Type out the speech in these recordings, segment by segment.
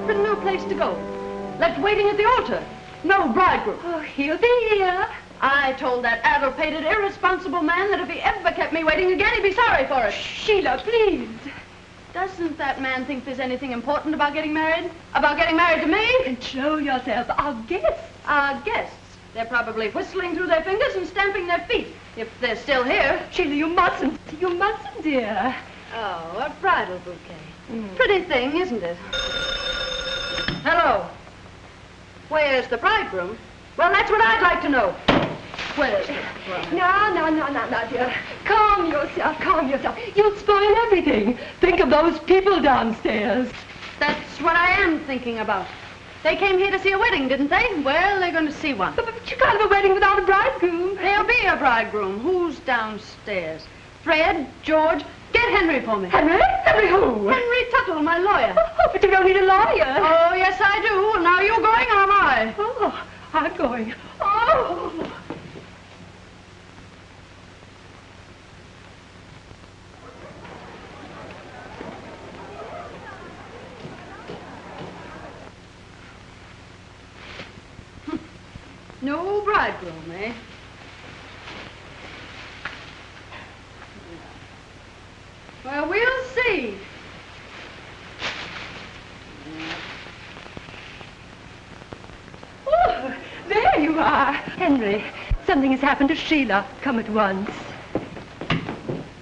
But no place to go. Left waiting at the altar. No bridegroom. Oh, he'll be here. I told that addle-pated, irresponsible man that if he ever kept me waiting again, he'd be sorry for it. Sheila, please. Doesn't that man think there's anything important about getting married? About getting married to me? Control yourself. Our guests. Our guests. They're probably whistling through their fingers and stamping their feet, if they're still here. Sheila, you mustn't. You mustn't, dear. Oh, a bridal bouquet. Pretty thing, isn't it? Hello. Where's the bridegroom? Well, that's what I'd like to know. Where is he? No, dear. Calm yourself, calm yourself. You'll spoil everything. Think of those people downstairs. That's what I am thinking about. They came here to see a wedding, didn't they? Well, they're going to see one. But you can't have a wedding without a bridegroom. There'll be a bridegroom. Who's downstairs? Fred, George, get Henry for me. Henry? Henry who? Henry Tuttle, my lawyer. Oh, but you don't need a lawyer. Oh, yes, I do. Now you going or am I? Oh, I'm going. Oh! No bridegroom, eh? Well, we'll see. Oh, there you are. Henry, something has happened to Sheila. Come at once.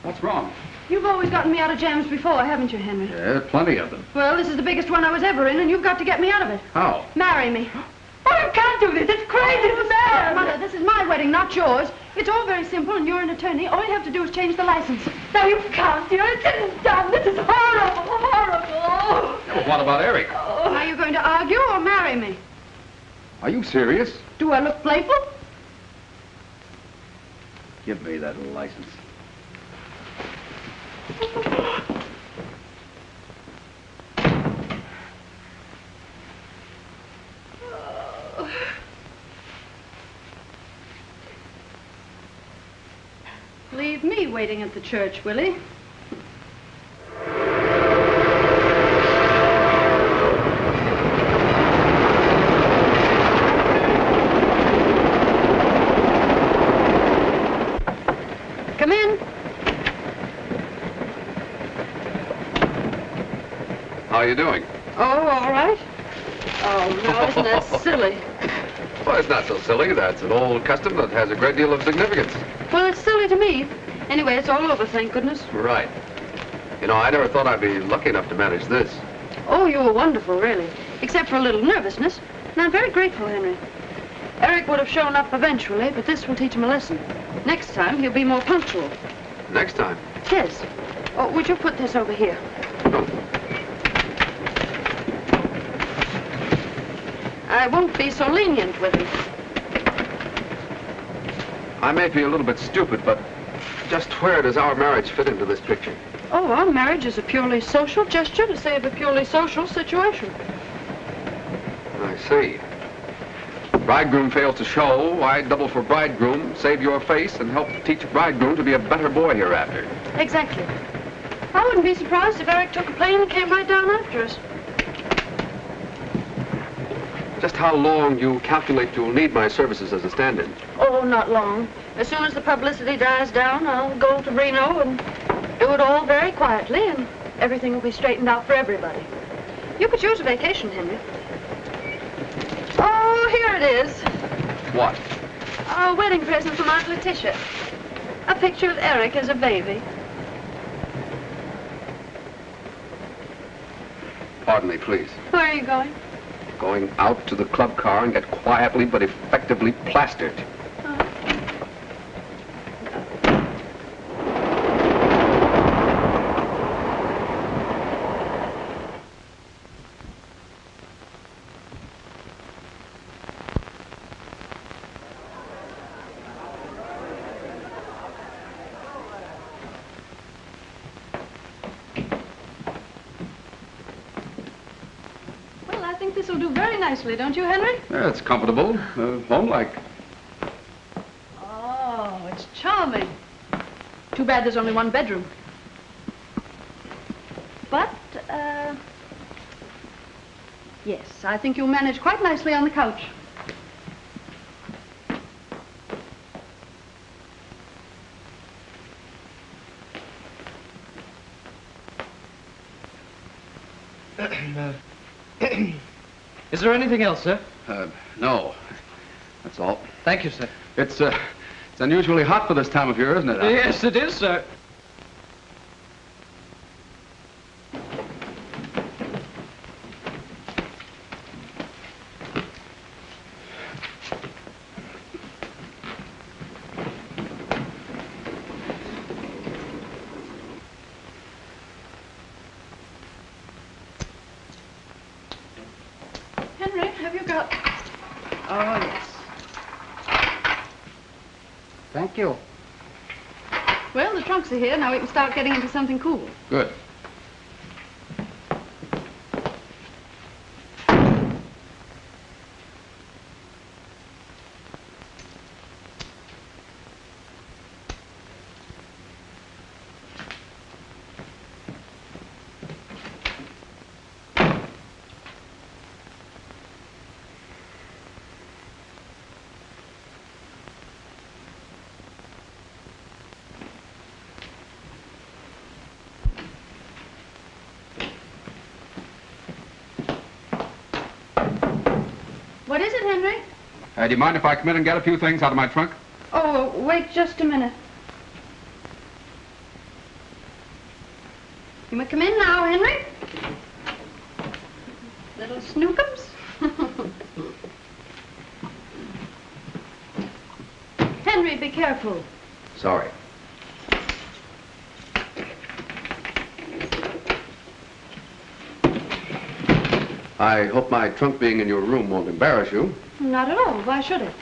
What's wrong? You've always gotten me out of jams before, haven't you, Henry? Yeah, plenty of them. Well, this is the biggest one I was ever in, and you've got to get me out of it. How? Marry me. Oh, you can't do this. It's crazy. It's mad. Mother, this is my wedding, not yours. It's all very simple, and you're an attorney. All you have to do is change the license. No, you can't, dear. It's done. This is horrible, horrible. Yeah, but what about Eric? Oh. Are you going to argue or marry me? Are you serious? Do I look playful? Give me that license. Leave me waiting at the church, Willie. Come in. How are you doing? Oh, all right. Oh, no, isn't that silly? Well, it's not so silly. That's an old custom that has a great deal of significance. Well, it's silly to me. Anyway, it's all over, thank goodness. Right. You know, I never thought I'd be lucky enough to manage this. Oh, you were wonderful, really. Except for a little nervousness. And I'm very grateful, Henry. Eric would have shown up eventually, but this will teach him a lesson. Next time, he'll be more punctual. Next time? Yes. Oh, would you put this over here? Oh. I won't be so lenient with him. I may be a little bit stupid, but just where does our marriage fit into this picture? Oh, our marriage is a purely social gesture to save a purely social situation. I see. Bridegroom fails to show, why double for bridegroom, save your face, and help teach bridegroom to be a better boy hereafter. Exactly. I wouldn't be surprised if Eric took a plane and came right down after us. Just how long you calculate you'll need my services as a stand-in? Oh, not long. As soon as the publicity dies down, I'll go to Reno and do it all very quietly, and everything will be straightened out for everybody. You could use a vacation, Henry. Oh, here it is. What? A wedding present from Aunt Letitia. A picture of Eric as a baby. Pardon me, please. Where are you going? Going out to the club car and get quietly but effectively plastered. This'll do very nicely, don't you, Henry? Yeah, it's comfortable, home-like. Oh, it's charming. Too bad there's only one bedroom. Yes, I think you'll manage quite nicely on the couch. Is there anything else, sir? No. That's all. Thank you, sir. It's unusually hot for this time of year, isn't it? Yes, it is, sir. Henry, have you got... Oh, yes. Thank you. Well, the trunks are here. Now we can start getting into something cool. Good. What is it, Henry? Do you mind if I come in and get a few things out of my trunk? Oh, wait just a minute. You may come in now, Henry. Little snookums. Henry, be careful. Sorry. I hope my trunk being in your room won't embarrass you. Not at all. Why should it?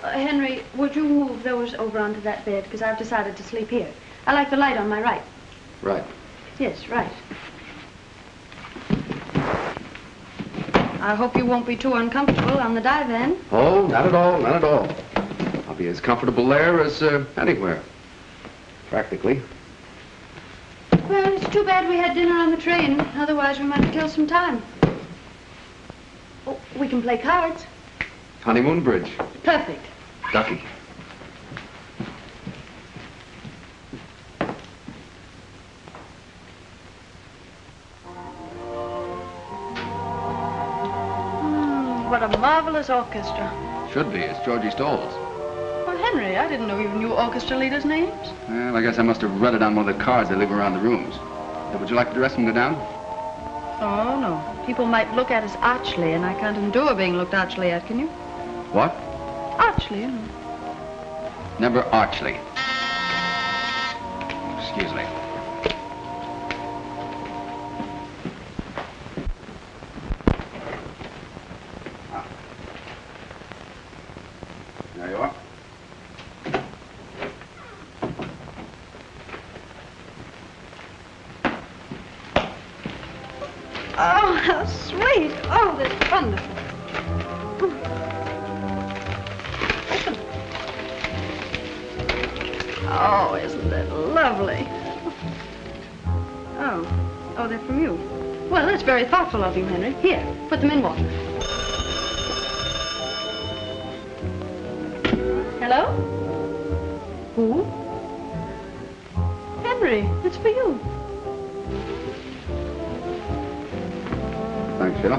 Henry, would you move those over onto that bed? Because I've decided to sleep here. I like the light on my right. Right. Yes, right. I hope you won't be too uncomfortable on the divan. Oh, not at all, not at all. I'll be as comfortable there as anywhere. Practically. Well, it's too bad we had dinner on the train. Otherwise, we might have killed some time. Oh, we can play cards. Honeymoon bridge. Perfect. Ducky. What a marvelous orchestra. Should be. It's Georgie Stoll's. Well, Henry, I didn't know you knew orchestra leaders' names. Well, I guess I must have read it on one of the cards they leave around the rooms. Would you like the rest of them go down? Oh, no. People might look at us archly, and I can't endure being looked archly at, can you? What? Archly, you know. Never archly. Excuse me. There you are. Oh, how sweet. Oh, that's wonderful. Open. Oh, isn't that lovely? Oh, they're from you. Well, that's very thoughtful of you, Henry. Here, put them in water. Hello? Who? Henry, it's for you. Thanks, Sheila.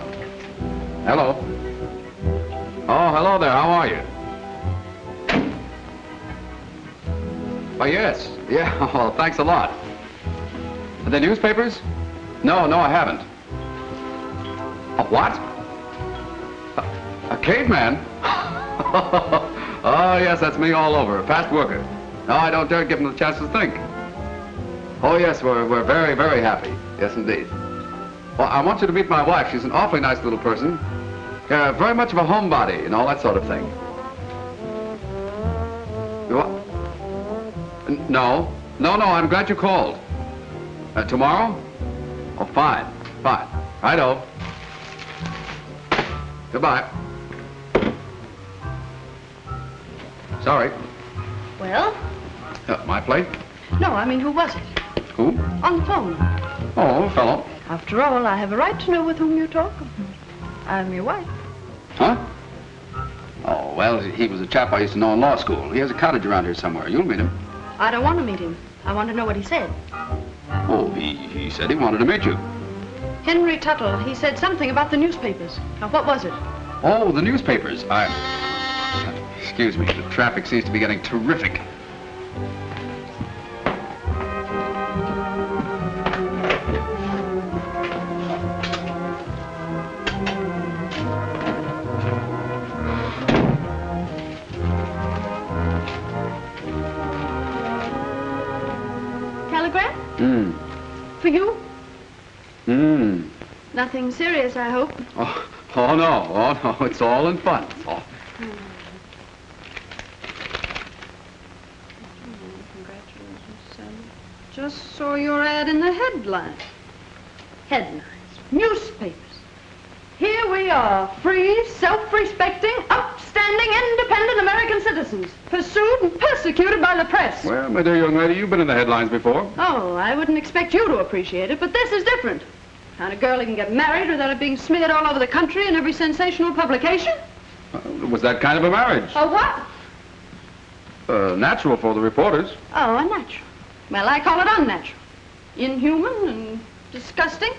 Hello. Oh, hello there. How are you? Oh, yes. Yeah, oh, thanks a lot. The newspapers? No, I haven't. A what? A caveman? Oh, yes, that's me all over. A fast worker. No, I don't dare give him the chance to think. Oh, yes, we're very, very happy. Yes, indeed. Well, I want you to meet my wife. She's an awfully nice little person. Very much of a homebody and all that sort of thing. What? No, I'm glad you called. Tomorrow? Oh, fine. Righto. Goodbye. Sorry. Well? My plate? No, I mean, who was it? Who? On the phone. Oh, a fellow. After all, I have a right to know with whom you talk. I'm your wife. Huh? Oh, well, he was a chap I used to know in law school. He has a cottage around here somewhere. You'll meet him. I don't want to meet him. I want to know what he said. Oh, he said he wanted to meet you. Henry Tuttle, he said something about the newspapers. Now, what was it? Oh, the newspapers. Excuse me, the traffic seems to be getting terrific. Telegram? For you? Nothing serious, I hope. Oh, no, it's all in fun. Oh. Congratulations. Just saw your ad in the headlines. Headlines. Newspapers. Here we are, free, self-respecting, upstanding, independent American citizens, pursued and persecuted by the press. Well, my dear young lady, you've been in the headlines before. Oh, I wouldn't expect you to appreciate it, but this is different. Kind of girl who can get married without it being smeared all over the country in every sensational publication. It was that kind of a marriage. A what? Natural for the reporters. Oh, unnatural. Well, I call it unnatural. Inhuman and disgusting.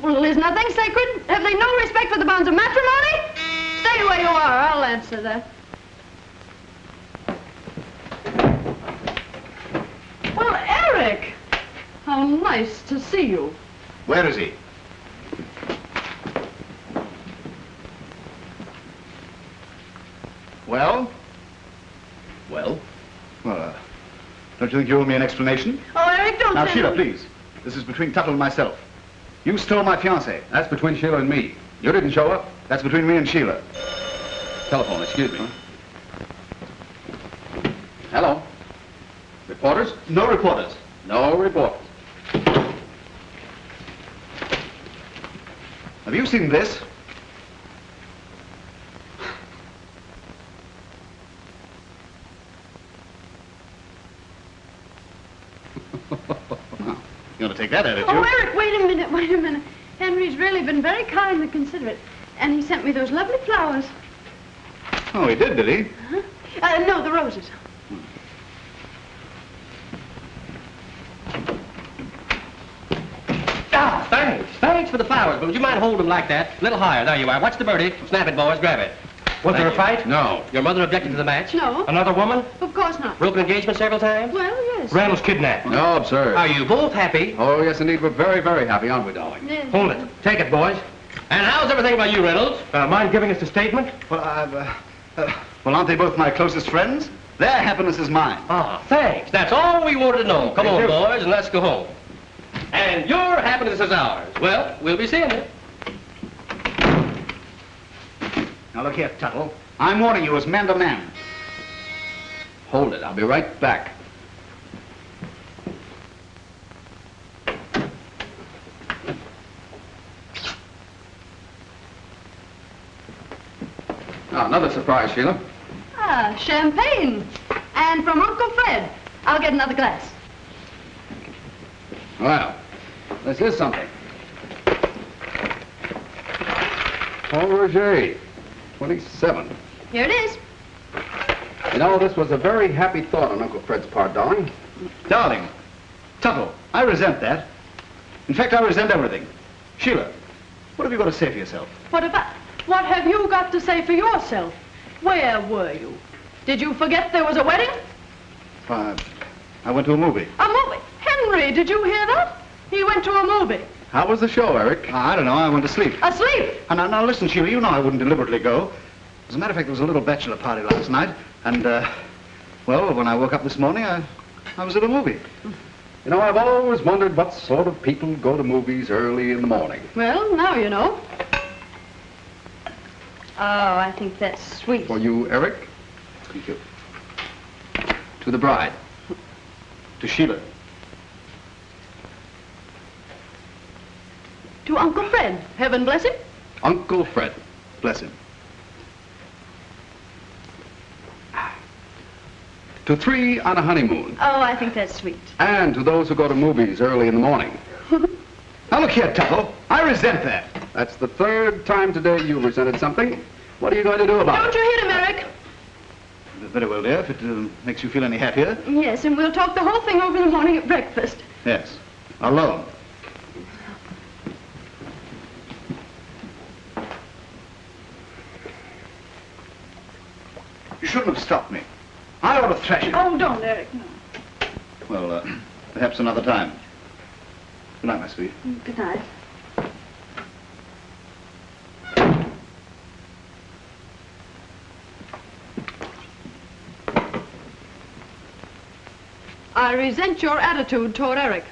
Well, is nothing sacred? Have they no respect for the bonds of matrimony? Stay where you are. I'll answer that. Well, Eric! How nice to see you. Where is he? Well? Well? Well, don't you think you owe me an explanation? Oh, Eric, don't Now, say Sheila, that. please. This is between Tuttle and myself. You stole my fiancé. That's between Sheila and me. You didn't show up? That's between me and Sheila. Telephone, excuse me. Hello? Reporters? No reporters. No reporters. Have you seen this? You want to take that attitude? Oh, Eric, wait a minute. Henry's really been very kind and considerate. And he sent me those lovely flowers. Oh, he did he? Huh? No, the roses. Ah, thanks. Thanks for the flowers, but would you mind holding them like that? A little higher. There you are. Watch the birdie. Snap it, boys. Grab it. Was there a fight? No. Your mother objected to the match? No. Another woman? Of course not. Broken engagement several times? Well, yes. Reynolds kidnapped. No, absurd. Are you both happy? Oh, yes, indeed. We're very, very happy, aren't we, darling? Yes. Hold it. Take it, boys. And how's everything by you, Reynolds? Mind giving us a statement? Well, well, aren't they both my closest friends? Their happiness is mine. Ah, thanks. That's all we wanted to know. Come Thank on, you. boys, and let's go home. And your happiness is ours. Well, we'll be seeing you. Now, look here, Tuttle. I'm warning you as man to man. Hold it. I'll be right back. Now, another surprise, Sheila. Ah, champagne. And from Uncle Fred. I'll get another glass. Well, this is something. Paul Roger, 27. Here it is. You know, this was a very happy thought on Uncle Fred's part, darling. Darling, Tuttle, I resent that. In fact, I resent everything. Sheila, what have you got to say for yourself? What have you got to say for yourself? Where were you? Did you forget there was a wedding? I went to a movie. A movie? Henry, did you hear that? He went to a movie. How was the show, Eric? I don't know, I went to sleep. Asleep? Now listen, Sheila, you know I wouldn't deliberately go. As a matter of fact, there was a little bachelor party last night, and, well, when I woke up this morning, I was at a movie. You know, I've always wondered what sort of people go to movies early in the morning. Well, now you know. Oh, I think that's sweet. For you, Eric. Thank you. To the bride. To Sheila. To Uncle Fred. Heaven bless him. Uncle Fred. Bless him. To 3 on a honeymoon. Oh, I think that's sweet. And to those who go to movies early in the morning. Now look here, Tuttle. I resent that. That's the 3rd time today you resented something. What are you going to do about Don't it? you hit him, Eric? Very well, dear, if it makes you feel any happier. Yes, and we'll talk the whole thing over in the morning at breakfast. Yes. Alone. You shouldn't have stopped me. I ought to thrash you. Oh, don't, Eric, no. Well, perhaps another time. Good night, my sweet. Good night. I resent your attitude toward Eric.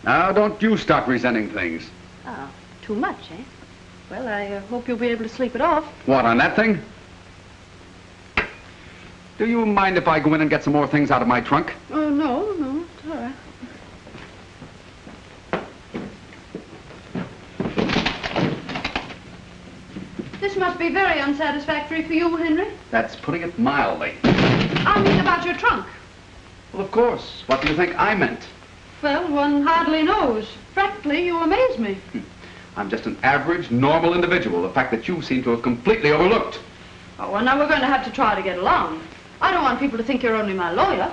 Now, don't you stop resenting things. Oh, too much, eh? Well, I hope you'll be able to sleep it off. What, on that thing? Do you mind if I go in and get some more things out of my trunk? Oh, no, it's all right. This must be very unsatisfactory for you, Henry. That's putting it mildly. I mean about your trunk. Well, of course. What do you think I meant? Well, one hardly knows. Frankly, you amaze me. I'm just an average, normal individual. The fact that you seem to have completely overlooked. Oh, well, now we're going to have to try to get along. I don't want people to think you're only my lawyer.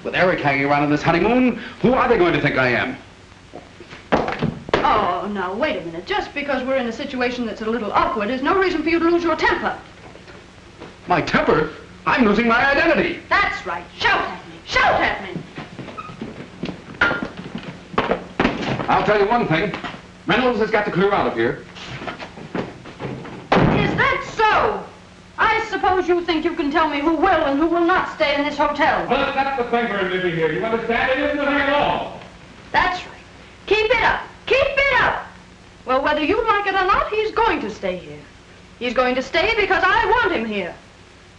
With Eric hanging around on this honeymoon, who are they going to think I am? Oh, now, wait a minute. Just because we're in a situation that's a little awkward is no reason for you to lose your temper. My temper? I'm losing my identity. That's right. Shout at me. Shout at me. I'll tell you one thing. Reynolds has got to clear out of here. Is that so? I suppose you think you can tell me who will and who will not stay in this hotel. Well, that's the thing we're living here. You understand? It isn't the thing at all. That's right. Keep it up. Keep it up. Well, whether you like it or not, he's going to stay here. He's going to stay because I want him here.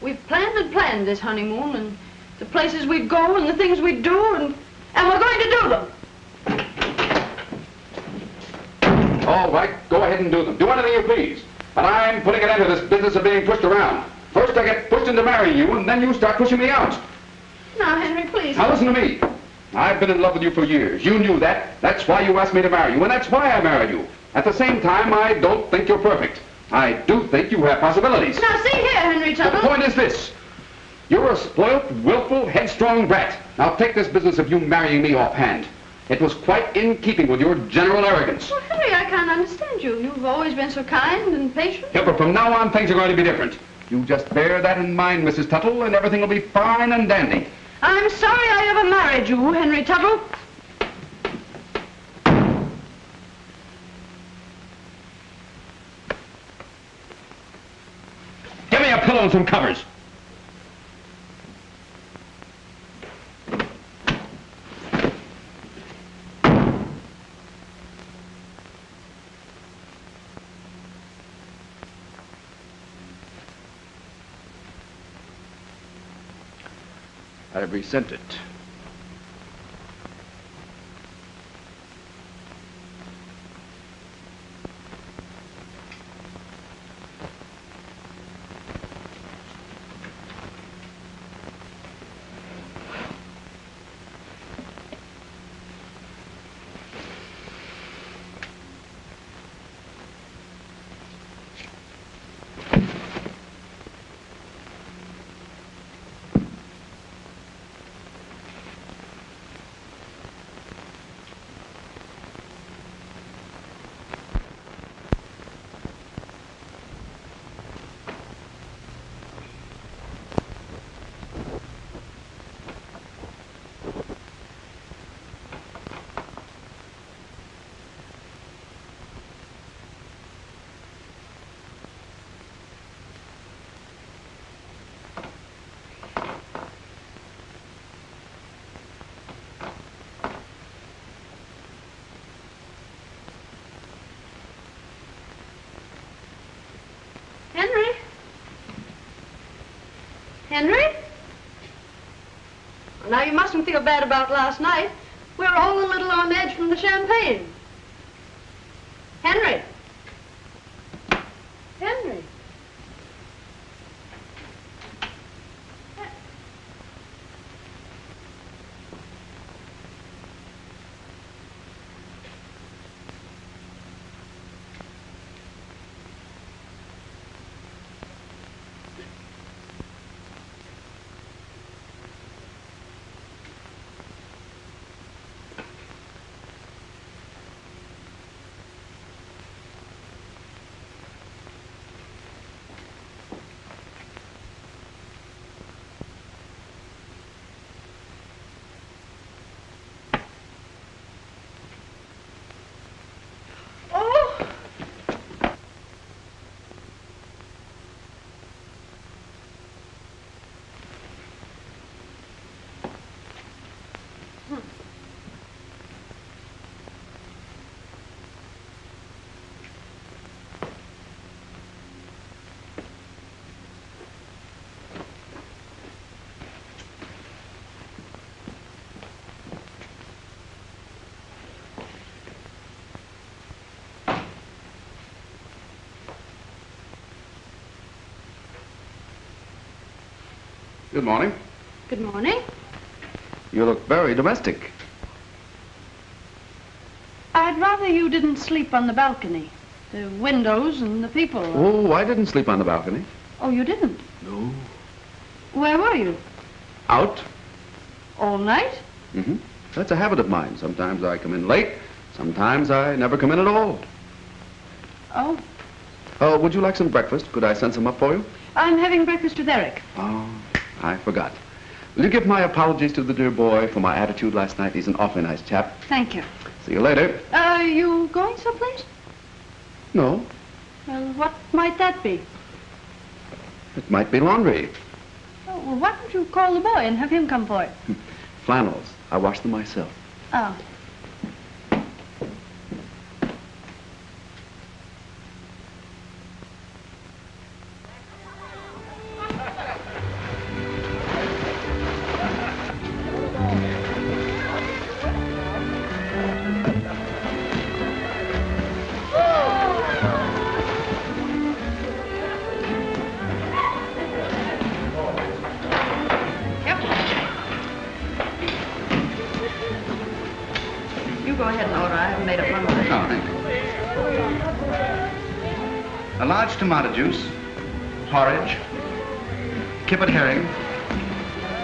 We've planned this honeymoon and the places we'd go and the things we'd do, and we're going to do them. All right, go ahead and do them. Do anything you please. But I'm putting an end to this business of being pushed around. First I get pushed into marrying you, and then you start pushing me out. Now, Henry, please. Now listen to me. I've been in love with you for years. You knew that. That's why you asked me to marry you, and that's why I married you. At the same time, I don't think you're perfect. I do think you have possibilities. Now, see here, Henry Tuttle. The point is this. You're a spoilt, willful, headstrong brat. Now take this business of you marrying me offhand. It was quite in keeping with your general arrogance. Well, Henry, I can't understand you. You've always been so kind and patient. Yeah, but from now on, things are going to be different. You just bear that in mind, Mrs. Tuttle, and everything will be fine and dandy. I'm sorry I ever married you, Henry Tuttle. Give me a pillow and some covers. I've resent it. Henry? Well, now, you mustn't feel bad about last night. We were all a little on edge from the champagne. Henry? Henry? Good morning. Good morning. You look very domestic. I'd rather you didn't sleep on the balcony. The windows and the people. Oh, I didn't sleep on the balcony. Oh, you didn't? No. Where were you? Out? All night? Mm-hmm. That's a habit of mine. Sometimes I come in late. Sometimes I never come in at all. Oh. Would you like some breakfast? Could I send some up for you? I'm having breakfast with Eric. Oh, I forgot. Will you give my apologies to the dear boy for my attitude last night? He's an awfully nice chap. Thank you. See you later. Are you going someplace? No. Well, what might that be? It might be laundry. Oh, well, why don't you call the boy and have him come for it? Flannels. I wash them myself. Oh. Go ahead and order. I haven't made up my mind. Oh, thank you. A large tomato juice, porridge, kippered herring,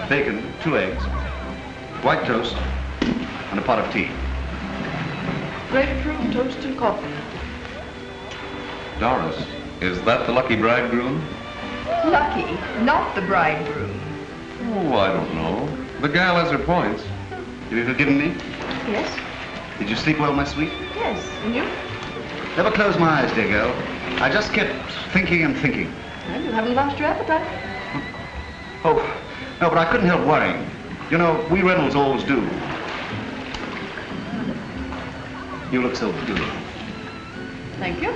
bacon, 2 eggs, white toast, and a pot of tea. Grapefruit, toast, and coffee. Doris, is that the lucky bridegroom? Lucky, not the bridegroom. Oh, I don't know. The gal has her points. Have you forgiven me? Yes? Did you sleep well, my sweet? Yes. And you? Never close my eyes, dear girl. I just kept thinking and thinking. Well, you haven't lost your appetite. Oh, no, but I couldn't help worrying. You know, we Reynolds always do. You look so beautiful. Thank you.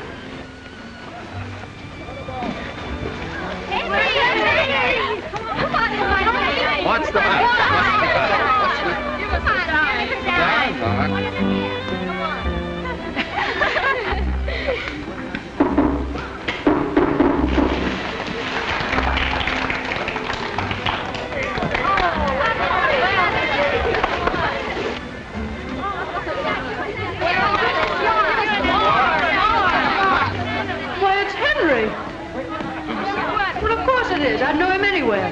What's the matter? Why, it's Henry. Well, of course it is. I'd know him anywhere.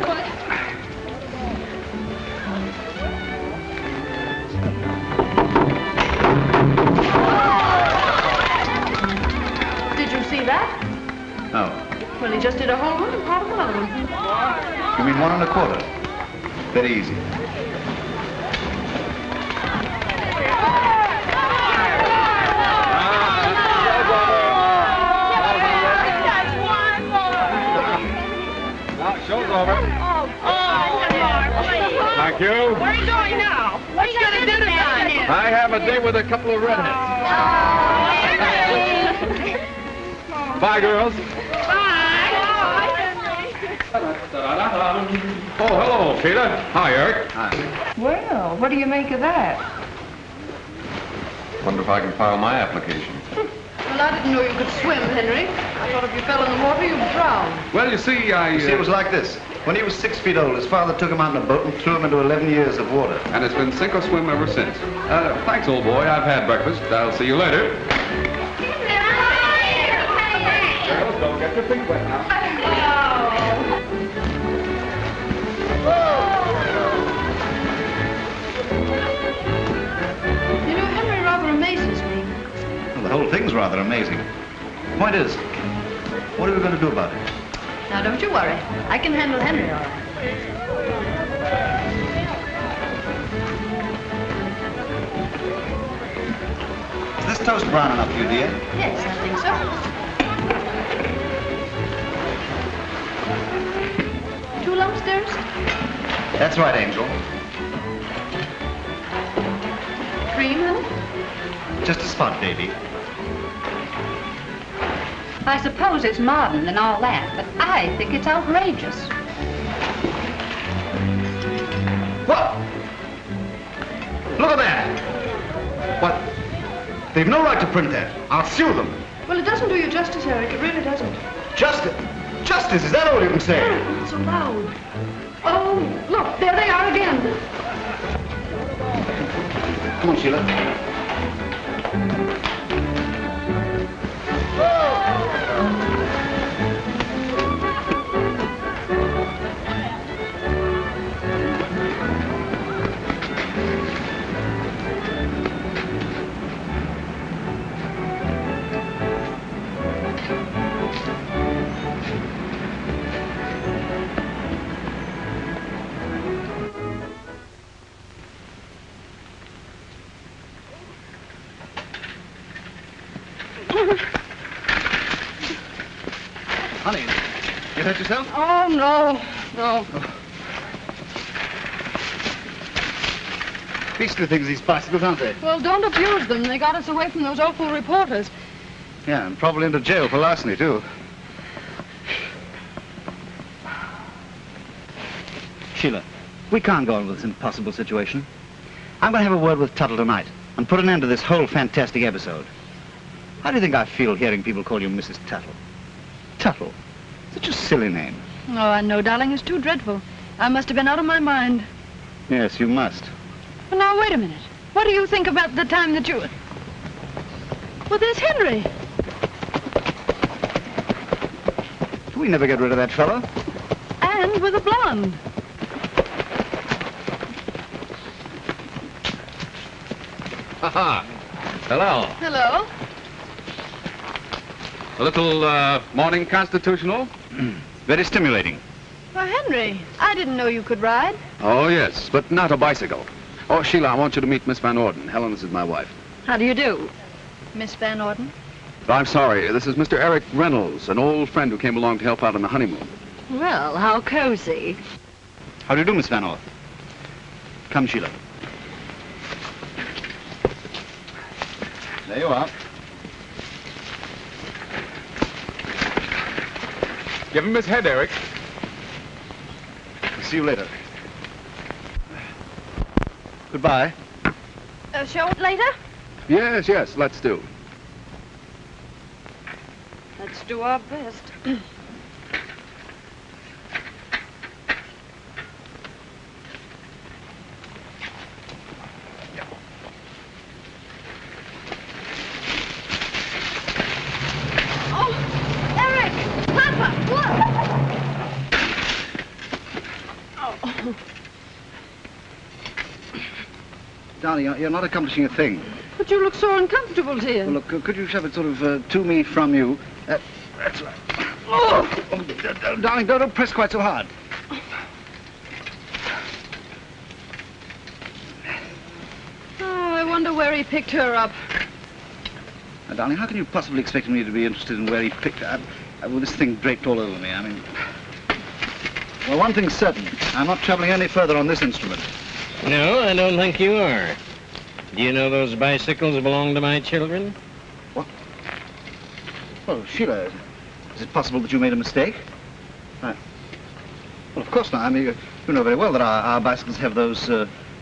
Did you see that? No. Well, he just did a whole one and part of another one. You mean 1 1/4? Very easy. Show's over. Thank you. Where are you going now? What are you going to do tonight? I have a date with a couple of redheads. Bye, girls. Oh, hello, Sheila. Hi, Eric. Hi. Well, what do you make of that? Wonder if I can file my application. Well, I didn't know you could swim, Henry. I thought if you fell in the water, you'd drown. Well, you see, You see, it was like this. When he was 6 feet old, his father took him out in a boat and threw him into 11 years of water. And it's been sink or swim ever since. Thanks, old boy. I've had breakfast. I'll see you later. Girls, don't get your feet wet now. You know, Henry rather amazes me. Well, the whole thing's rather amazing. Point is, what are we going to do about it? Now, don't you worry. I can handle Henry all right. Is this toast brown enough for you, dear? Yes, I think so. Two lumps, dearest? That's right, Angel. Cream, honey? Just a spot, baby. I suppose it's modern and all that, but I think it's outrageous. What? Look at that! What? They've no right to print that. I'll sue them. Well, it doesn't do you justice, Eric. It really doesn't. Justice? Justice, is that all you can say? Not so loud. Oh, look, there they are again. Come on, Sheila. Honey, you hurt yourself? Oh, no. Beastly things, these bicycles, aren't they? Well, don't abuse them. They got us away from those awful reporters. Yeah, and probably into jail for larceny, too. Sheila, we can't go on with this impossible situation. I'm going to have a word with Tuttle tonight and put an end to this whole fantastic episode. How do you think I feel hearing people call you Mrs. Tuttle? Tuttle? Such a silly name. Oh, I know, darling. It's too dreadful. I must have been out of my mind. Yes, you must. But now, wait a minute. What do you think about the time that you... Well, there's Henry. We never get rid of that fellow. And with a blonde. Ha-ha. Hello. Hello. A little morning constitutional? Very stimulating. Well, Henry, I didn't know you could ride. Oh, yes, but not a bicycle. Oh, Sheila, I want you to meet Miss Van Orden. Helen, this is my wife. How do you do? Miss Van Orden? I'm sorry, this is Mr. Eric Reynolds, an old friend who came along to help out on the honeymoon. Well, how cozy. How do you do, Miss Van Orden? Come, Sheila. There you are. Give him his head, Eric. See you later. Goodbye. Show it later? Yes, yes, let's do. Let's do our best. Oh, Eric! Papa, look! Oh. Darling, you're not accomplishing a thing. But you look so uncomfortable, dear. Well, look, could you shove it sort of to me from you? That's right. Oh, darling, don't press quite so hard. Oh, I wonder where he picked her up. Now, darling, how can you possibly expect me to be interested in where he picked her up with this thing draped all over me? I mean... Well, one thing's certain. I'm not traveling any further on this instrument. No, I don't think you are. Do you know those bicycles belong to my children? What? Well, Sheila, is it possible that you made a mistake? Well, of course not. I mean, you know very well that our bicycles have those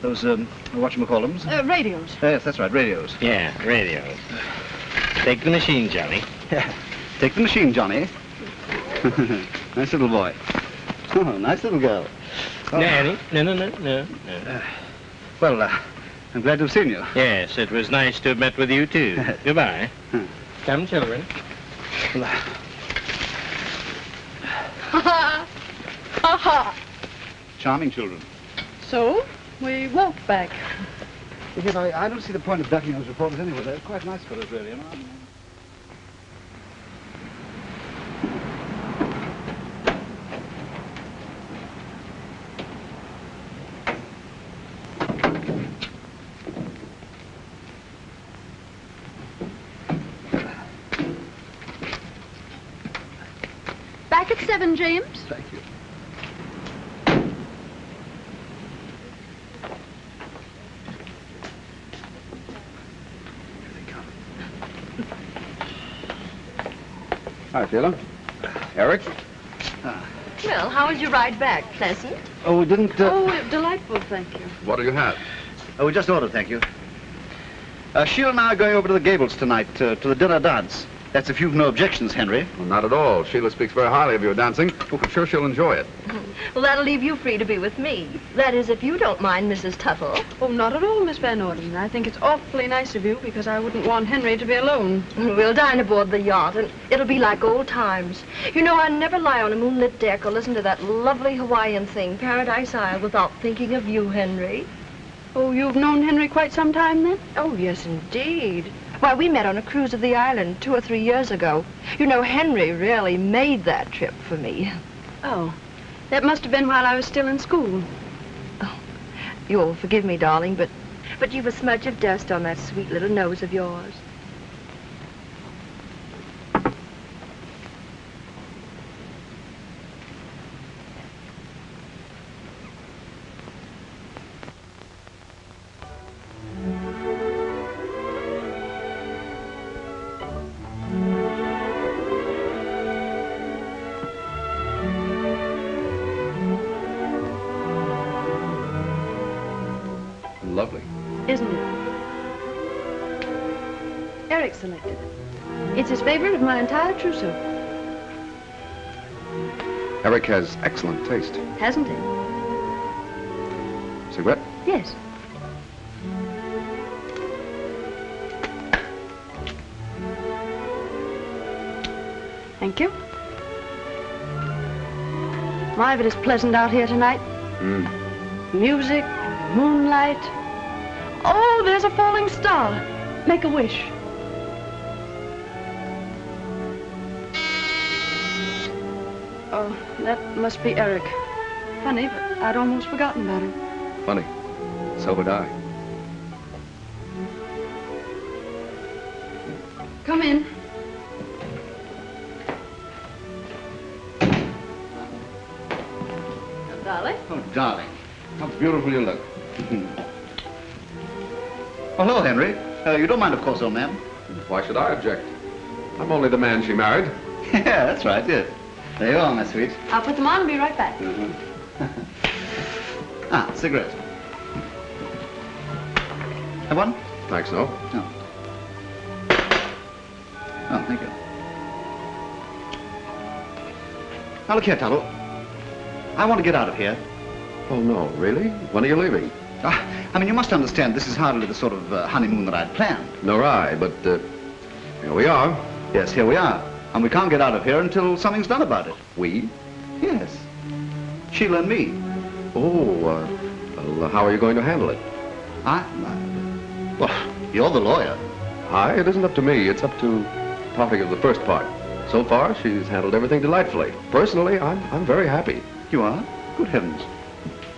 whatchamacallums? Radios. Yes, that's right, radios. Yeah, radios. Take the machine, Johnny. Take the machine, Johnny. Nice little boy. Oh, nice little girl. Oh. Daddy, no. Well, I'm glad to have seen you. Yes, it was nice to have met with you, too. Goodbye. Come, children. Ha ha! Charming children. So, we walked back. Yet I don't see the point of ducking those reporters anyway. They're quite nice fellows, really, you know? Back at 7, James. Thank you. Hi, Sheila. Eric? Well, how was your ride back? Pleasant? Oh, we didn't... Oh, delightful, thank you. What do you have? Oh, we just ordered, thank you. Sheila and I are going over to the Gables tonight to the dinner dance. That's if you've no objections, Henry. Well, not at all. Sheila speaks very highly of your dancing. I'm sure she'll enjoy it. Well, that'll leave you free to be with me. That is, if you don't mind, Mrs. Tuttle. Oh, not at all, Miss Van Orden. I think it's awfully nice of you because I wouldn't want Henry to be alone. We'll dine aboard the yacht, and it'll be like old times. You know, I never lie on a moonlit deck or listen to that lovely Hawaiian thing, Paradise Isle, without thinking of you, Henry. Oh, you've known Henry quite some time then? Oh, yes, indeed. Why, we met on a cruise of the island 2 or 3 years ago. You know, Henry really made that trip for me. Oh, that must have been while I was still in school. Oh, you'll forgive me, darling, but you've a smudge of dust on that sweet little nose of yours. Lovely. Isn't it? Eric selected it. It's his favorite of my entire trousseau. Eric has excellent taste. Hasn't he? Cigarette? Yes. Thank you. My, but it's pleasant out here tonight. Music, moonlight. Oh, there's a falling star. Make a wish. Oh, that must be Eric. Funny, but I'd almost forgotten about him. Funny. So would I. Come in. Darling? Oh, darling. How beautiful you look. Oh, hello, Henry. You don't mind, of course, old man. Why should I object? I'm only the man she married. Yeah, that's right, yes. There you are, my sweet. I'll put them on and be right back. Ah, cigarette. Have one? Thanks, no. No. Oh, thank you. Now, look here, Tuttle. I want to get out of here. Oh, no, really? When are you leaving? I mean, you must understand, this is hardly the sort of honeymoon that I'd planned. Nor I, but here we are. Yes, here we are. And we can't get out of here until something's done about it. We? Yes. Sheila and me. Oh, well, how are you going to handle it? Well, you're the lawyer. It isn't up to me. It's up to the party of the first part. So far, she's handled everything delightfully. Personally, I'm very happy. You are? Good heavens.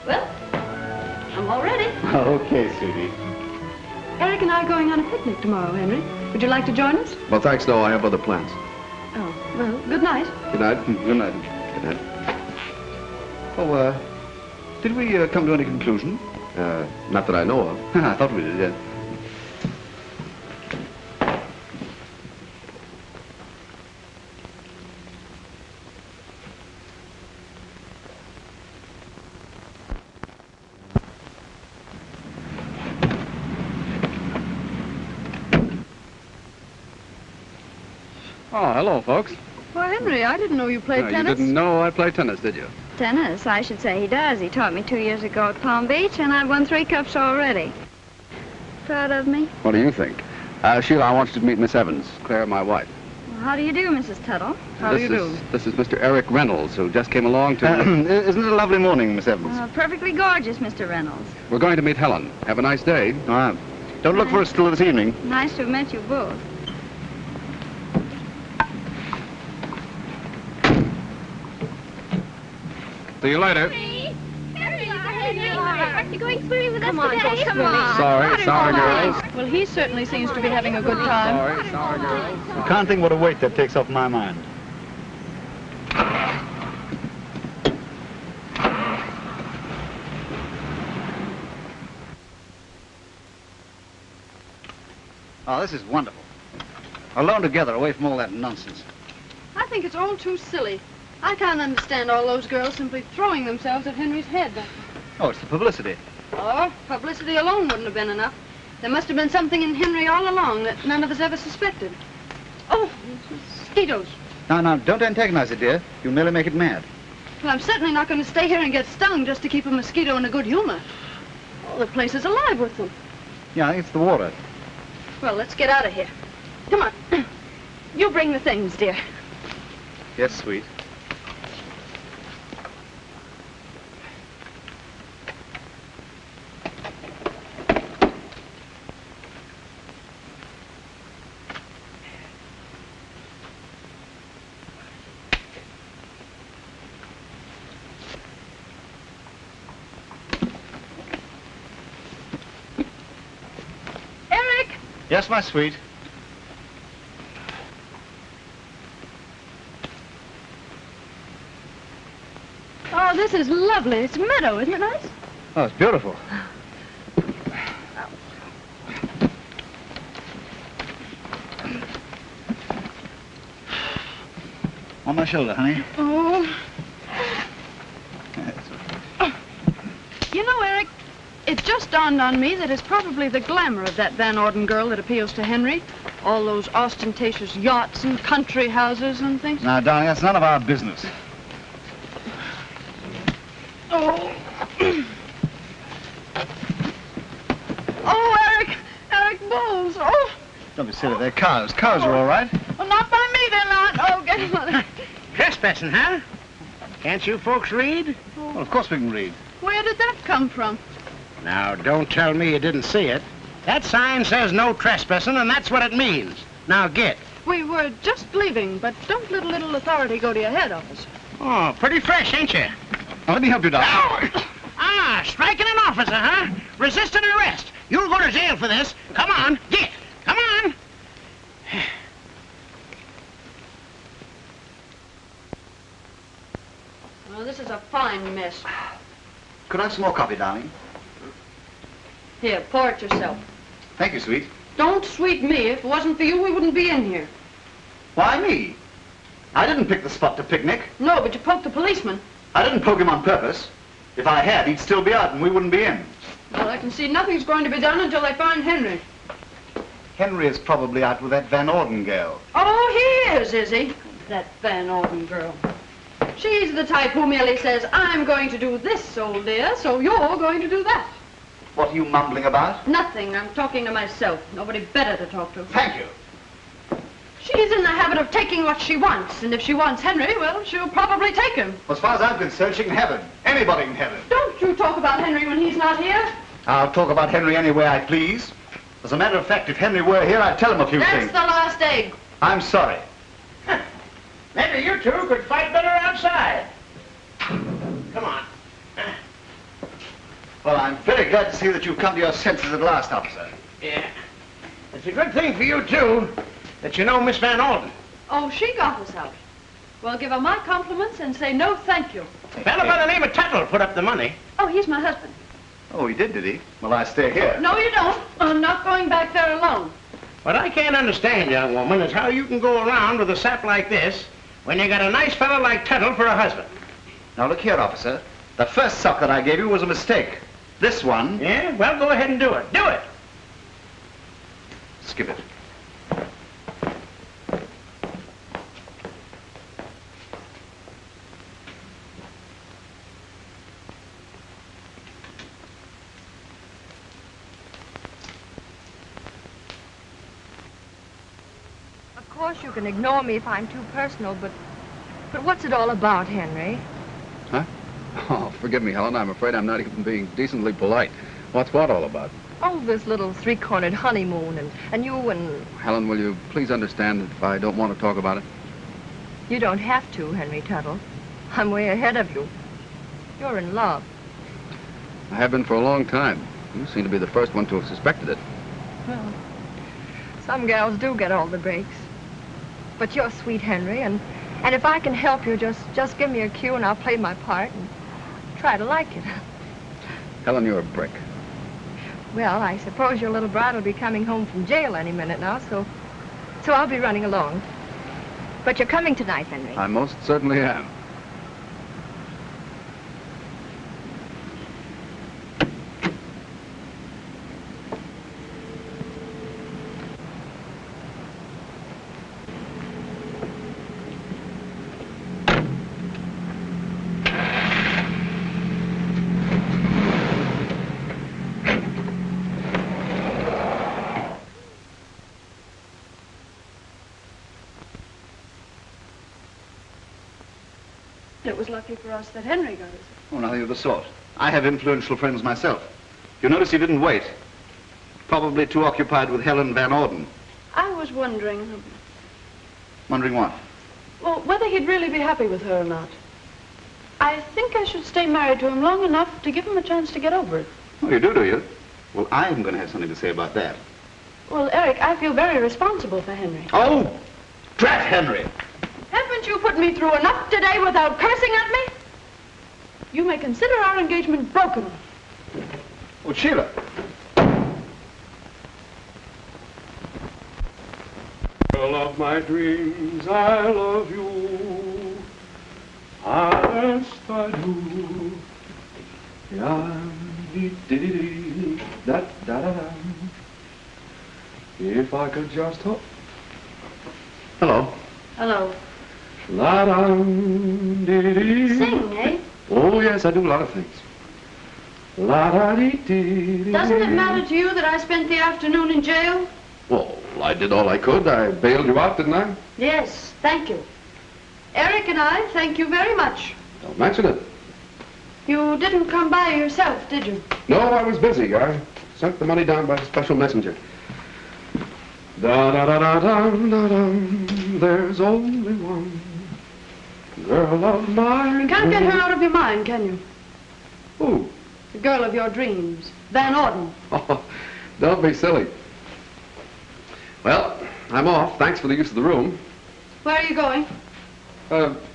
Well, I'm all ready. Okay, sweetie. Eric and I are going on a picnic tomorrow, Henry. Would you like to join us? Well, thanks, no. I have other plans. Oh, well, good night. Good night. Good night. Good night. Oh, did we come to any conclusion? Not that I know of. I thought we did, yeah. Oh, hello, folks. Well, Henry, I didn't know you played tennis. You didn't know I play tennis, did you? Tennis? I should say he does. He taught me 2 years ago at Palm Beach, and I've won 3 cups already. Proud of me? What do you think? Sheila, I want you to meet Miss Evans, Claire, my wife. Well, how do you do, Mrs. Tuttle? How do you do? This is Mr. Eric Reynolds, who just came along to... Isn't it a lovely morning, Miss Evans? Perfectly gorgeous, Mr. Reynolds. We're going to meet Helen. Have a nice day. Don't look for us till this evening. Nice to have met you both. See you later. Aren't you going swimming with us today? Come on. Sorry, girls. Well, he certainly seems to be having a good time. Sorry, girls. You can't think what a weight that takes off my mind. Oh, this is wonderful. Alone together, away from all that nonsense. I think it's all too silly. I can't understand all those girls simply throwing themselves at Henry's head. Oh, it's the publicity. Oh, publicity alone wouldn't have been enough. There must have been something in Henry all along that none of us ever suspected. Oh, mosquitoes. No, don't antagonize it, dear. You'll merely make it mad. Well, I'm certainly not going to stay here and get stung just to keep a mosquito in a good humor. Oh, the place is alive with them. Yeah, I think it's the water. Well, let's get out of here. Come on. You bring the things, dear. Yes, sweet. Eric! Yes, my sweet. Oh, this is lovely. It's a meadow, isn't it nice? Oh, it's beautiful. On my shoulder, honey. Oh. You know, Eric, it just dawned on me that it's probably the glamour of that Van Orden girl that appeals to Henry. All those ostentatious yachts and country houses and things. Now, darling, that's none of our business. Oh. Oh, Eric! Eric, bulls! Oh! Don't be silly, they're cows. Cows are all right. Well, not by me, they're not. Oh, get him on. Trespassing, huh? Can't you folks read? Well, of course we can read. Where did that come from? Now, don't tell me you didn't see it. That sign says no trespassing, and that's what it means. Now, get. We were just leaving, but don't let a little authority go to your head, officer. Oh, pretty fresh, ain't you? Now, let me help you, darling. Ah, striking an officer, huh? Resisting arrest. You'll go to jail for this. Come on, get. Come on. Well, this is a fine mess. Could I have some more coffee, darling? Here, pour it yourself. Thank you, sweet. Don't sweet me. If it wasn't for you, we wouldn't be in here. Why me? I didn't pick the spot to picnic. No, but you poked the policeman. I didn't poke him on purpose. If I had, he'd still be out and we wouldn't be in. Well, I can see nothing's going to be done until they find Henry. Henry is probably out with that Van Orden girl. Oh, he is he? That Van Orden girl. She's the type who merely says, I'm going to do this, old dear, so you're going to do that. What are you mumbling about? Nothing. I'm talking to myself. Nobody better to talk to. Thank you. She's in the habit of taking what she wants, and if she wants Henry, well, she'll probably take him. As far as I'm concerned, she can have him. Anybody can have him. Don't you talk about Henry when he's not here. I'll talk about Henry any way I please. As a matter of fact, if Henry were here, I'd tell him a few That's things. the last egg. I'm sorry. Maybe you two could fight better outside. Come on. Well, I'm very glad to see that you've come to your senses at last, officer. Yeah. It's a good thing for you, too, that you know Miss Van Orden. Oh, she got us out. Well, give her my compliments and say no thank you. A fellow by the name of Tuttle put up the money. Oh, he's my husband. Oh, he did he? Well, I stay here. No, you don't. I'm not going back there alone. What I can't understand, young woman, is how you can go around with a sap like this when you got a nice fellow like Tuttle for a husband. Now, look here, officer. The first suck that I gave you was a mistake. This one... Yeah? Well, go ahead and do it. Do it! Skip it. Of course, you can ignore me if I'm too personal, but what's it all about, Henry? Huh? Oh, forgive me, Helen. I'm afraid I'm not even being decently polite. What's what all about? Oh, this little three-cornered honeymoon, and you and... Helen, will you please understand if I don't want to talk about it? You don't have to, Henry Tuttle. I'm way ahead of you. You're in love. I have been for a long time. You seem to be the first one to have suspected it. Well, some gals do get all the breaks. But you're sweet, Henry, and if I can help you, just give me a cue and I'll play my part and try to like it. Helen, you're a brick. Well, I suppose your little bride will be coming home from jail any minute now, so I'll be running along. But you're coming tonight, Henry. I most certainly am. it was lucky for us that Henry got it. Oh, nothing of the sort. I have influential friends myself. You notice he didn't wait. Probably too occupied with Helen Van Orden. I was wondering... Wondering what? Well, whether he'd really be happy with her or not. I think I should stay married to him long enough to give him a chance to get over it. Oh, you do you? Well, I'm going to have something to say about that. Well, Eric, I feel very responsible for Henry. Oh, drat Henry! Haven't you put me through enough today without cursing at me? You may consider our engagement broken. Oh, Sheila. Girl of my dreams, I love you. Yes, I do. Yeah, da da da da. If I could just hope. Hello. Hello. La-dum, dee-dee. Sing, eh? Oh, yes, I do a lot of things. La-da-dee-dee-dee. Doesn't it matter to you that I spent the afternoon in jail? Well, I did all I could. I bailed you out, didn't I? Yes, thank you. Eric and I thank you very much. Don't mention it. You didn't come by yourself, did you? No, I was busy. I sent the money down by special messenger. Da-da-da-da-dum-da-dum. There's only one girl of mine. You can't get her out of your mind, can you? Who? The girl of your dreams, Van Orden. Oh, don't be silly. Well, I'm off. Thanks for the use of the room. Where are you going?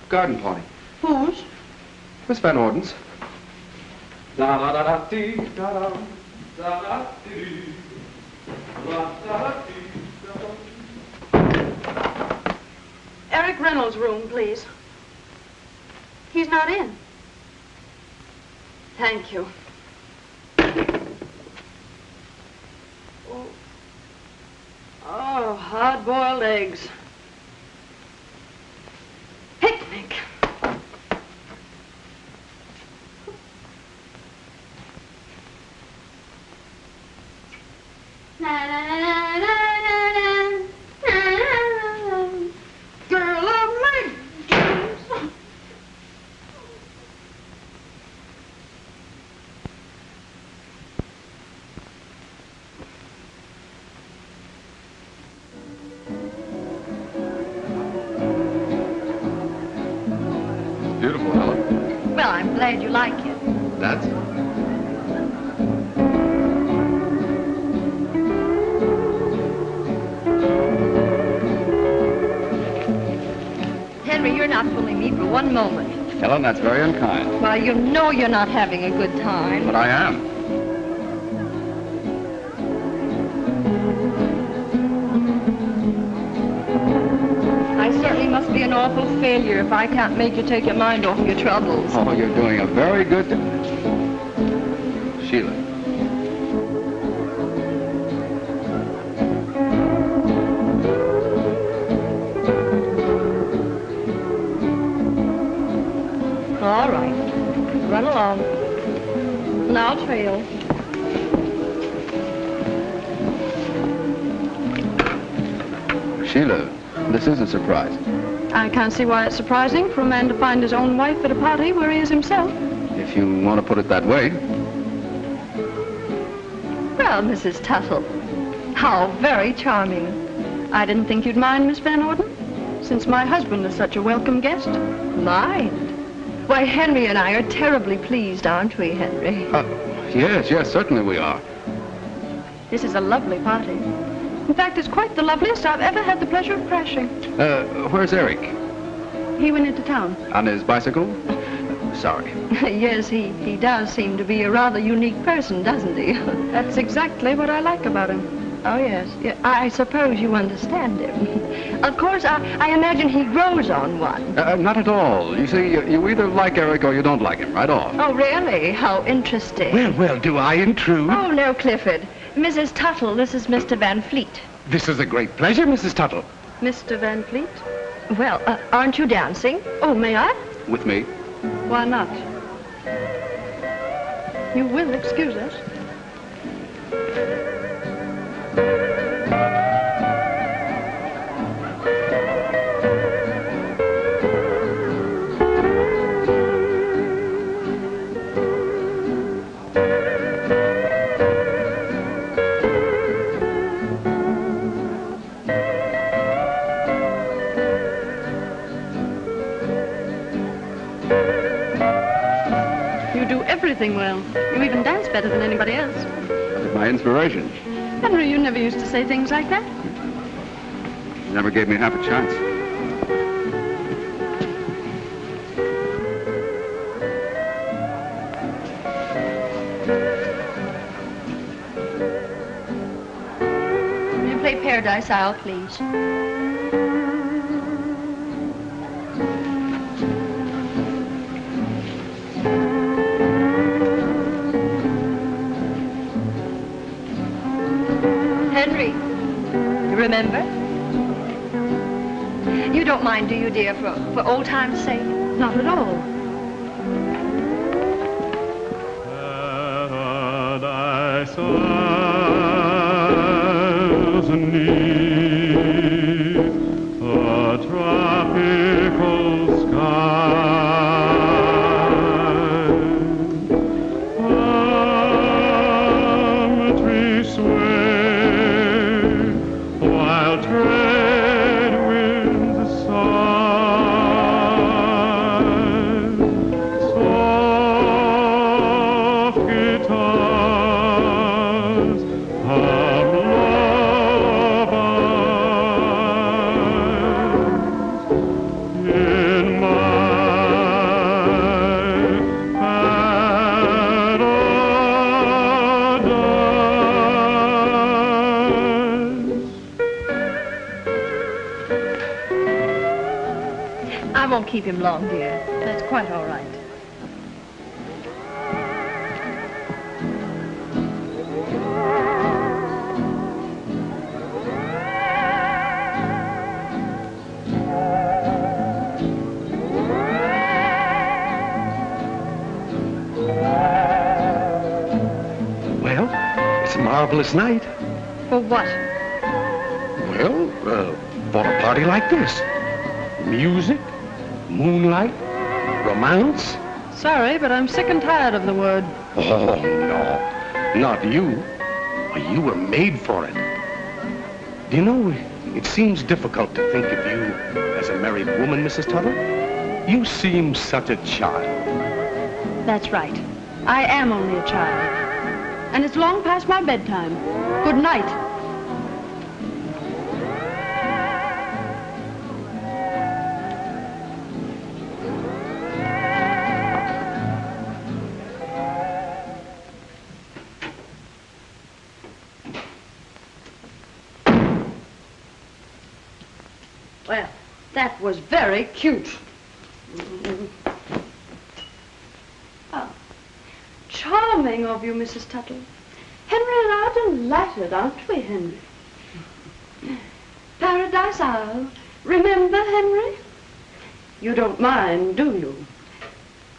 Garden party. Whose? Miss Van Orden's. Da-da-da-da-dee-da-dum. Da-da-dee. Da-da-dee. Eric Reynolds' room, please. He's not in. Thank you. Oh, hard-boiled eggs. Picnic. Girl of my dreams. Beautiful, Helen. Well, I'm glad you like it. That's... Henry, you're not fooling me for one moment. Helen, that's very unkind. Well, you know you're not having a good time. But I am. I certainly must be an awful failure if I can't make you take your mind off your troubles. Oh, you're doing a very good... Sheila. All right. Run along. And I'll trail. Sheila, this is a surprise. I can't see why it's surprising for a man to find his own wife at a party where he is himself. If you want to put it that way. Well, Mrs. Tuttle, how very charming. I didn't think you'd mind, Miss Van Orden, since my husband is such a welcome guest. Mind? Why, Henry and I are terribly pleased, aren't we, Henry? Yes, certainly we are. This is a lovely party. In fact, it's quite the loveliest I've ever had the pleasure of crashing. Where's Eric? He went into town. On his bicycle? Sorry. Yes, he does seem to be a rather unique person, doesn't he? That's exactly what I like about him. Oh, yes. Yeah, I suppose you understand him. Of course, I imagine he grows on one. Not at all. You see, you either like Eric or you don't like him, right off. Oh, really? How interesting. Well, do I intrude? Oh, no, Clifford. Mrs. Tuttle, this is Mr. Van Fleet. This is a great pleasure, Mrs. Tuttle. Mr. Van Fleet? Well, aren't you dancing? Oh, may I? With me? Why not? You will excuse us. You do everything well. You even dance better than anybody else. That's my inspiration. Henry, you never used to say things like that. You never gave me half a chance. Will you play Paradise Isle, please? Henry, you remember? You don't mind, do you, dear, for old time's sake? Not at all. Paradise Isles beneath a tropical sky. Palm trees sway while trade winds sigh. Soft guitars hum lullabies in my paradise. I won't keep him long, dear. That's quite all right. Well, it's a marvelous night. For what? Well, for a party like this. Music, moonlight, romance. Sorry, but I'm sick and tired of the word. Oh, no, not you. You were made for it. Do you know, it seems difficult to think of you as a married woman, Mrs. Tuttle. You seem such a child. That's right. I am only a child. And it's long past my bedtime. Good night. Well, that was very cute. Oh, charming of you, Mrs. Tuttle. Henry and I are delighted, aren't we, Henry? Paradise Isle. Remember, Henry? You don't mind, do you?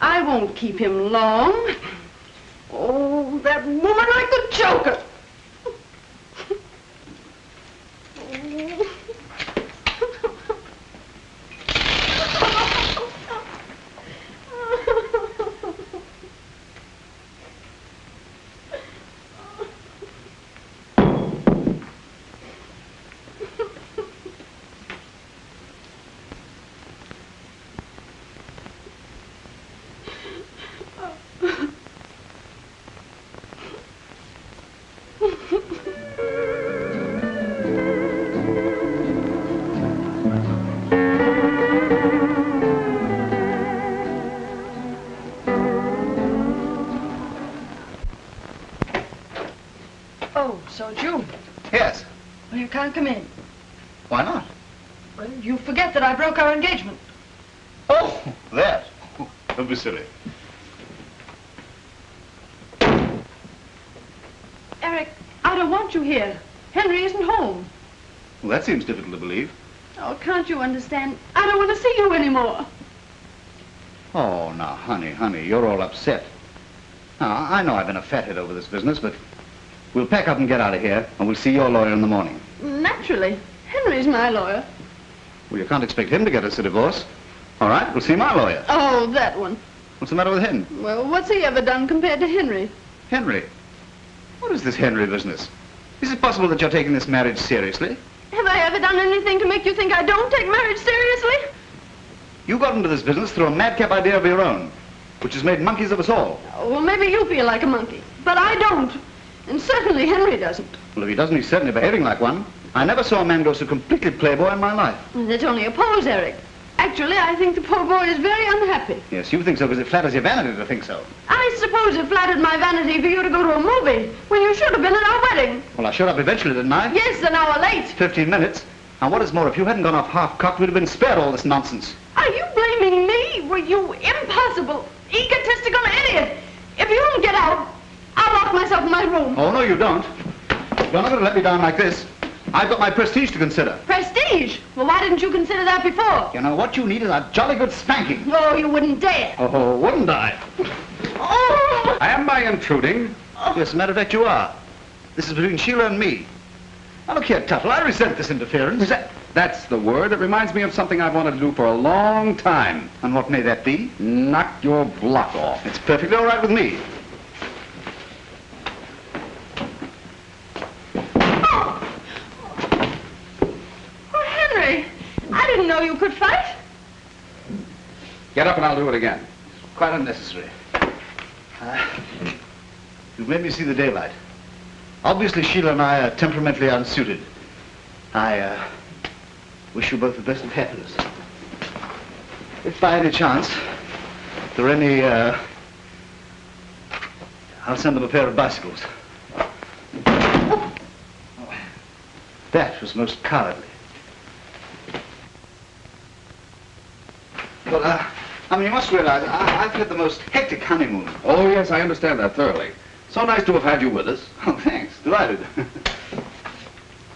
I won't keep him long. Oh, that woman I could choke her. Oh, so it's you. Yes. Well, you can't come in. Why not? Well, you forget that I broke our engagement. Oh, that. Don't be silly. Eric, I don't want you here. Henry isn't home. Well, that seems difficult to believe. Oh, can't you understand? I don't want to see you anymore. Oh, now, honey, you're all upset. Now, I know I've been a fathead over this business, but we'll pack up and get out of here, and we'll see your lawyer in the morning. Naturally. Henry's my lawyer. Well, you can't expect him to get us a divorce. All right, we'll see my lawyer. Oh, that one. What's the matter with him? Well, what's he ever done compared to Henry? Henry. What is this Henry business? Is it possible that you're taking this marriage seriously? Have I ever done anything to make you think I don't take marriage seriously? You got into this business through a madcap idea of your own, which has made monkeys of us all. Oh, well, maybe you feel like a monkey, but I don't. And certainly Henry doesn't. Well, if he doesn't, he's certainly behaving like one. I never saw a man go so completely playboy in my life. Well, that's only a pose, Eric. Actually, I think the poor boy is very unhappy. Yes, you think so because it flatters your vanity to think so. I suppose it flattered my vanity for you to go to a movie when you should have been at our wedding. Well, I showed up eventually, didn't I? Yes, an hour late. 15 minutes. And what is more, if you hadn't gone off half-cocked, we'd have been spared all this nonsense. Are you blaming me? Were you impossible, egotistical idiot? If you don't get out, I'll lock myself in my room. Oh, no, you don't. You're not going to let me down like this. I've got my prestige to consider. Prestige? Well, why didn't you consider that before? You know, what you need is a jolly good spanking. Oh, you wouldn't dare. Oh, wouldn't I? Oh! Am I intruding? Yes, as a matter of fact, you are. This is between Sheila and me. Now, look here, Tuttle, I resent this interference. That's the word. It reminds me of something I've wanted to do for a long time. And what may that be? Knock your block off. It's perfectly all right with me. Oh, Henry, I didn't know you could fight. Get up and I'll do it again. Quite unnecessary. You've made me see the daylight. Obviously, Sheila and I are temperamentally unsuited. I wish you both the best of happiness. If by any chance there are any, I'll send them a pair of bicycles. Oh, that was most cowardly. Well, I mean, you must realize, I've had the most hectic honeymoon. Oh, yes, I understand that thoroughly. So nice to have had you with us. Oh, thanks. Delighted.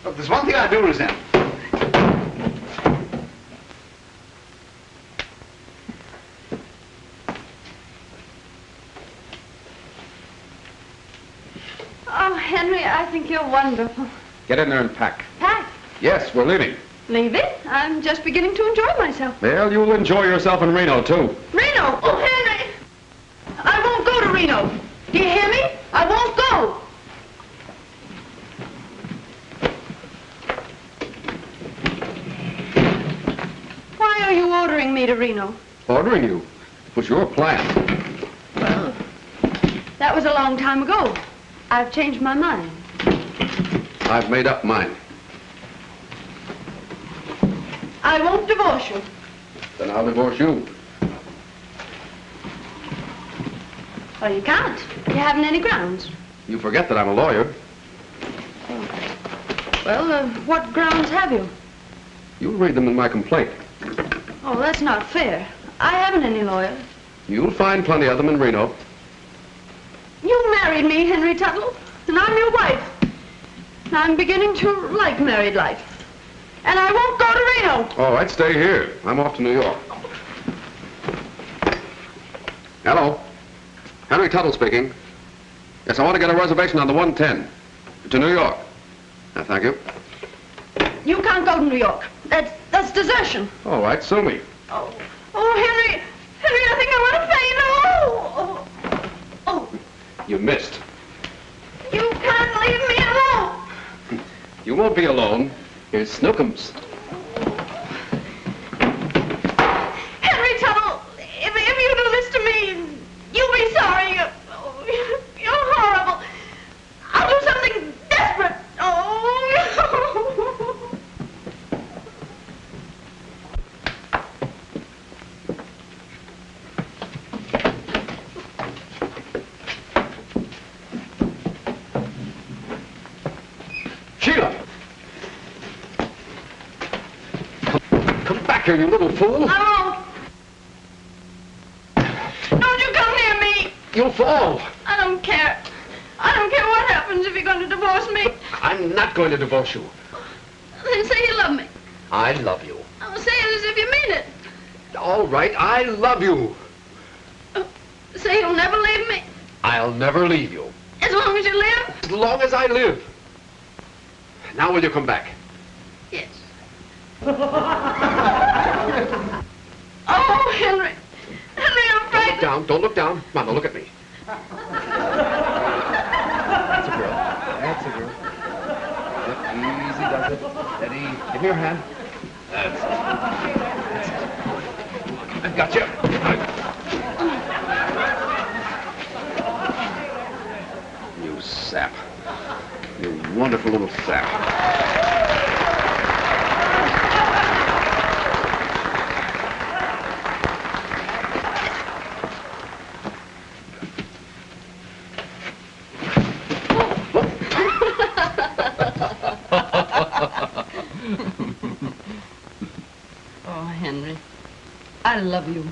Look, there's one thing I do resent. Oh, Henry, I think you're wonderful. Get in there and pack. Pack? Yes, we're leaving. Leaving? I'm just beginning to enjoy myself. Well, you'll enjoy yourself in Reno, too. Reno? Oh, Henry! I won't go to Reno. Do you hear me? I won't go. Why are you ordering me to Reno? Ordering you? It was your plan. Well, that was a long time ago. I've changed my mind. I've made up mine. I won't divorce you. Then I'll divorce you. Well, you can't. You haven't any grounds. You forget that I'm a lawyer. Well, what grounds have you? You'll read them in my complaint. Oh, that's not fair. I haven't any lawyer. You'll find plenty of them in Reno. You married me, Henry Tuttle, and I'm your wife. And I'm beginning to like married life. And I won't go to Reno. All right, stay here. I'm off to New York. Hello. Henry Tuttle speaking. Yes, I want to get a reservation on the 110 to New York. Thank you. You can't go to New York. That's desertion. All right, sue me. Oh, Henry, I think I want to faint. Oh. You missed. You can't leave me alone. You won't be alone. Here's Snookums. Henry Tuttle, if you do this to me, you'll be sorry. You're horrible. I'll do something desperate. Oh. Sheila! Come back here, you little fool. I won't. Don't you come near me. You'll fall. I don't care. I don't care what happens if you're going to divorce me. I'm not going to divorce you. Then say you love me. I love you. Oh, say it as if you mean it. All right, I love you. Say you'll never leave me. I'll never leave you. As long as you live? As long as I live. Now will you come back? Yes. Oh, Henry. Henry, I'm frightened. Don't look down. Come on, now look at me. the girl. Yep, easy does it. Steady. Give me your hand. That's it. I've got you. You sap. You wonderful little sap. Oh, Henry, I love you.